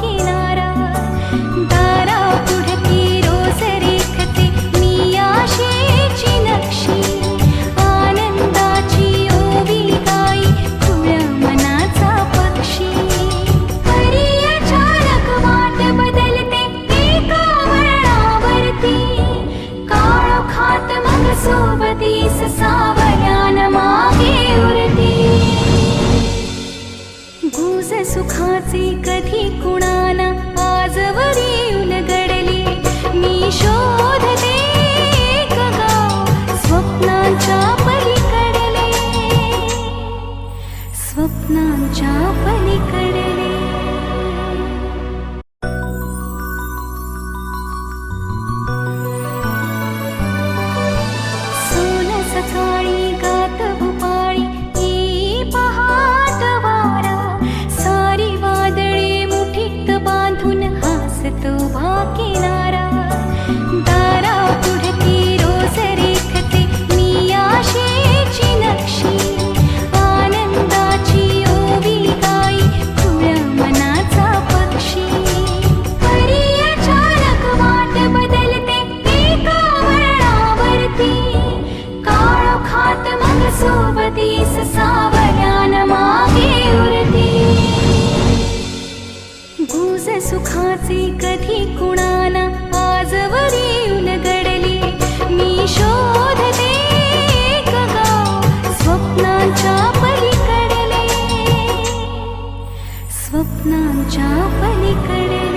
किनारा, दारा पुढती रोज रेखते मी आशेची नक्षी, आनंदाची ओवी गाई खुल्या मनाचा पक्षी. परी अचानक वाट बदलते एका वळणावरती, काळोखात मग सोबतीस सावयान मागे उरती. गुज सुखाचे कधी कुणाना आजवरी उलगडले, मी शोधते एक गाव स्वप्नांच्या पलीकडले, स्वप्नांच्या पलीकडले. सोन सकाळी गात भुपाळी येई पहाट वारा, सारी वादळे मुठीत बांधून हासतो उभा किनारा, दारा पुढती रोज रेखते मी आशेची नक्षी, आनंदाची ओवी गाई खुल्या मनाचा पक्षी. परी अचानक वाट बदलते एका वळणावरती, काळोखात मग सोबतीस सावयान मागे उरती. गुज सुखाचे कधी कुणाना आजवरी उलगडले, मी शोधते एक गाव स्वप्नांच्या पलीकडले, स्वप्नांच्या पलीकडले.